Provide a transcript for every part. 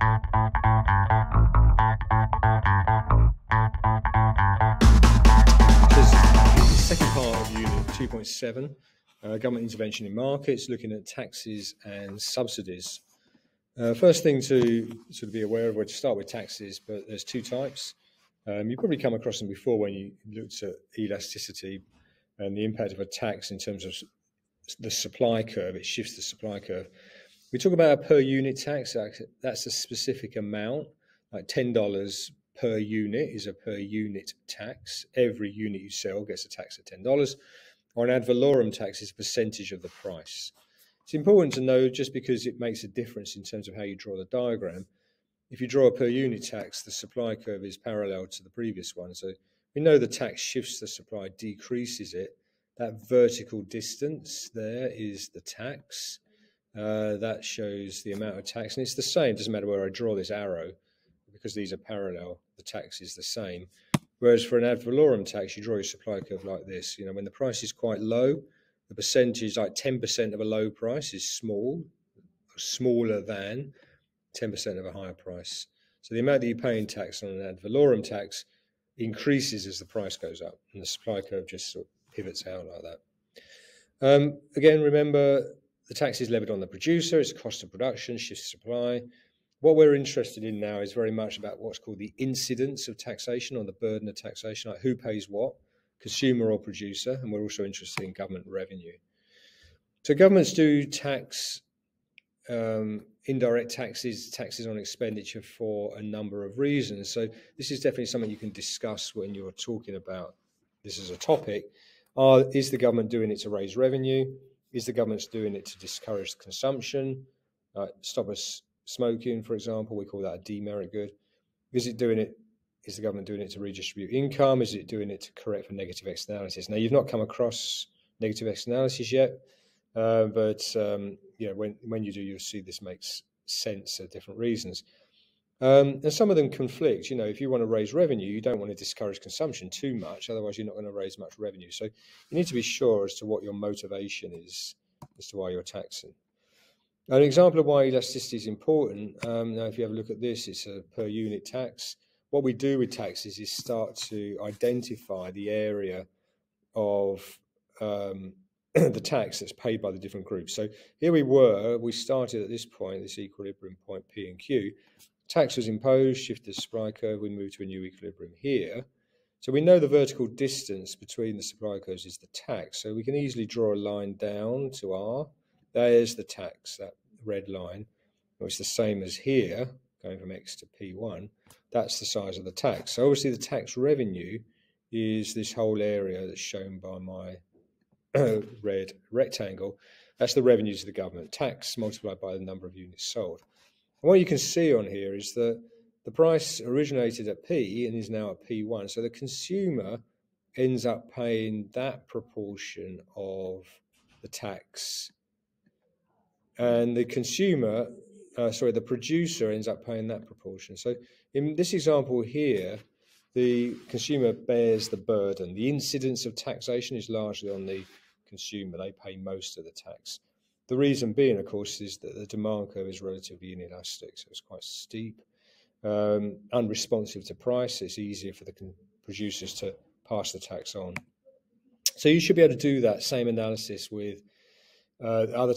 The second part of Unit 2.7, Government Intervention in Markets, looking at taxes and subsidies. First thing to sort of be aware of, we're to start with taxes, but there's two types. You've probably come across them before when you looked at elasticity and the impact of a tax in terms of the supply curve. It shifts the supply curve. We talk about a per unit tax. That's a specific amount, like $10 per unit is a per unit tax. Every unit you sell gets a tax of $10. Or an ad valorem tax is a percentage of the price. It's important to know, just because it makes a difference in terms of how you draw the diagram. If you draw a per unit tax, the supply curve is parallel to the previous one. So we know the tax shifts the supply, decreases it. That vertical distance there is the tax. That shows the amount of tax. And it's the same, doesn't matter where I draw this arrow, because these are parallel, the tax is the same. Whereas for an ad valorem tax, you draw your supply curve like this. You know, when the price is quite low, the percentage, like 10% of a low price is small, smaller than 10% of a higher price. So the amount that you pay in tax on an ad valorem tax increases as the price goes up, and the supply curve just sort of pivots out like that. Again, remember, the tax is levied on the producer. It's a cost of production, shifts supply. What we're interested in now is very much about what's called the incidence of taxation, or the burden of taxation, like who pays what, consumer or producer, and we're also interested in government revenue. So governments do tax indirect taxes on expenditure for a number of reasons. So this is definitely something you can discuss when you're talking about this as a topic. Is the government doing it to raise revenue? Is the government doing it to discourage consumption? Stop us smoking, for example, we call that a demerit good. Is the government doing it to redistribute income? Is it doing it to correct for negative externalities? Now, you've not come across negative externalities yet, but when you do, you'll see this makes sense for different reasons. And some of them conflict. You know, if you want to raise revenue, you don't want to discourage consumption too much, otherwise you're not going to raise much revenue. So you need to be sure as to what your motivation is as to why you're taxing. An example of why elasticity is important, now if you have a look at this, it's a per unit tax. What we do with taxes is start to identify the area of the tax that's paid by the different groups. So here we started at this point, this equilibrium point P and Q. Tax was imposed, shifted the supply curve, we moved to a new equilibrium here. So we know the vertical distance between the supply curves is the tax. So we can easily draw a line down to R. There's the tax, that red line. It's the same as here, going from X to P1. That's the size of the tax. So obviously the tax revenue is this whole area that's shown by my red rectangle. That's the revenue to the government. Tax multiplied by the number of units sold. And what you can see on here is that the price originated at P and is now at P1. So the consumer ends up paying that proportion of the tax, and the the producer ends up paying that proportion. So in this example here, the consumer bears the burden. The incidence of taxation is largely on the consumer. They pay most of the tax. The reason being, of course, is that the demand curve is relatively inelastic, so it's quite steep, unresponsive to price. It's easier for the producers to pass the tax on. So you should be able to do that same analysis with other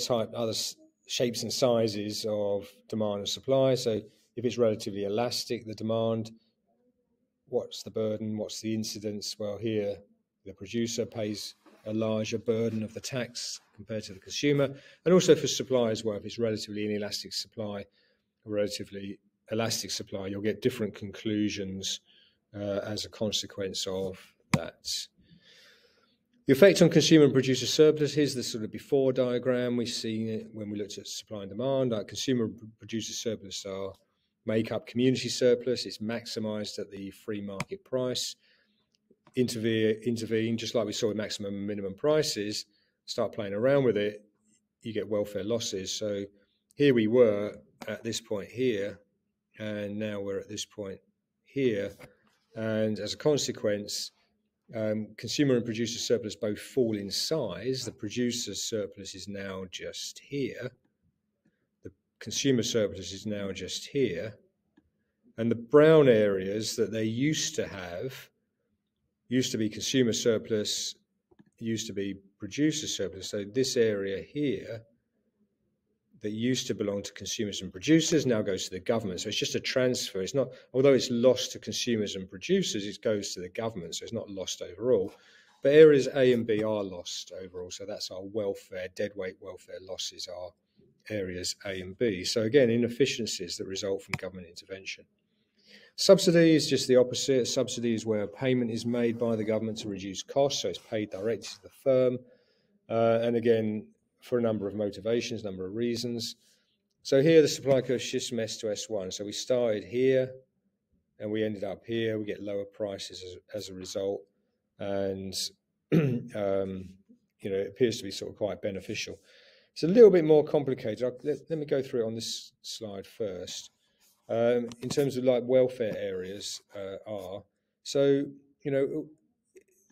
shapes and sizes of demand and supply. So if it's relatively elastic, the demand, what's the burden, what's the incidence? Well, here the producer pays a larger burden of the tax compared to the consumer. And also for supply as well, if it's relatively inelastic supply, or relatively elastic supply, you'll get different conclusions as a consequence of that. The effect on consumer and producer surplus, here's the sort of before diagram. We've seen it when we looked at supply and demand. Like consumer and producer surplus make up community surplus. It's maximized at the free market price. Intervene, just like we saw with maximum and minimum prices, start playing around with it, you get welfare losses. So here we were at this point here, and now we're at this point here. And as a consequence, consumer and producer surplus both fall in size. The producer's surplus is now just here. The consumer surplus is now just here. And the brown areas that they used to have used to be consumer surplus, used to be producer surplus. So this area here that used to belong to consumers and producers now goes to the government. So it's just a transfer. It's not, although it's lost to consumers and producers, it goes to the government. So it's not lost overall. But areas A and B are lost overall. So that's our welfare, deadweight welfare losses are areas A and B. So again, inefficiencies that result from government intervention. Subsidy is just the opposite. A subsidy is where a payment is made by the government to reduce costs. So it's paid directly to the firm. And again, for a number of motivations, number of reasons. So here the supply curve shifts from S to S1. So we started here and we ended up here. We get lower prices as a result. And, it appears to be sort of quite beneficial. It's a little bit more complicated. Let me go through it on this slide first. In terms of like welfare areas are. So,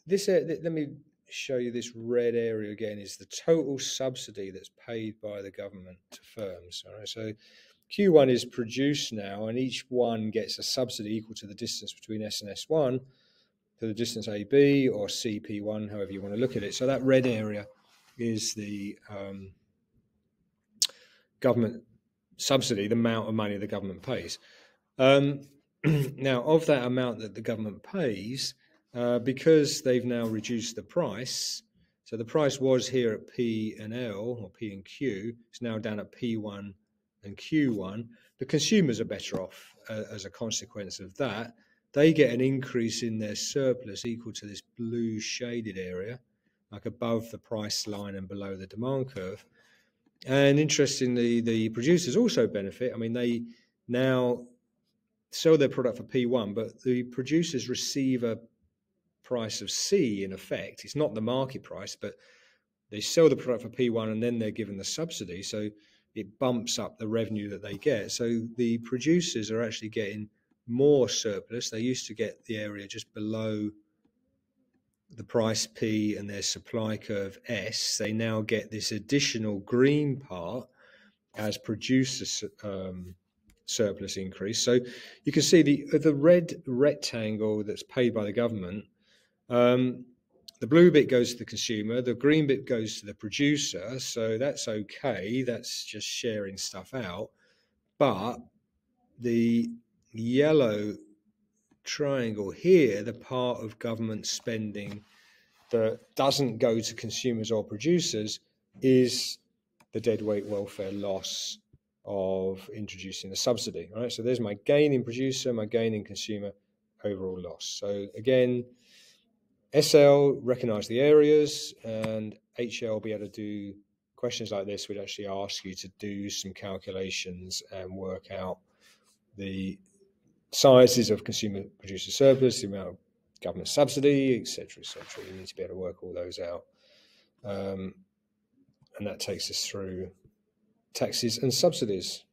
this, let me show you this red area again, is the total subsidy that's paid by the government to firms. All right, so Q1 is produced now, and each one gets a subsidy equal to the distance between S and S1, to the distance AB or CP1, however you want to look at it. So that red area is the government subsidy, the amount of money the government pays. Now, of that amount that the government pays, because they've now reduced the price, so the price was here at P and L, or P and Q, it's now down at P1 and Q1. The consumers are better off as a consequence of that. They get an increase in their surplus equal to this blue shaded area, like above the price line and below the demand curve. And interestingly, the producers also benefit. I mean, they now sell their product for P1, but the producers receive a price of C in effect. It's not the market price, but they sell the product for P1 and then they're given the subsidy. So it bumps up the revenue that they get. So the producers are actually getting more surplus. They used to get the area just below the price P and their supply curve S. They now get this additional green part as producer surplus increase. So you can see the red rectangle that's paid by the government. The blue bit goes to the consumer, the green bit goes to the producer. So that's okay. That's just sharing stuff out. But the yellow triangle here, the part of government spending that doesn't go to consumers or producers, is the deadweight welfare loss of introducing the subsidy. Right? So there's my gain in producer, my gain in consumer, overall loss. So again, SL recognize the areas, and HL be able to do questions like this. Would actually ask you to do some calculations and work out the sizes of consumer producer surplus, the amount of government subsidy, etc., etc. You need to be able to work all those out. And that takes us through taxes and subsidies.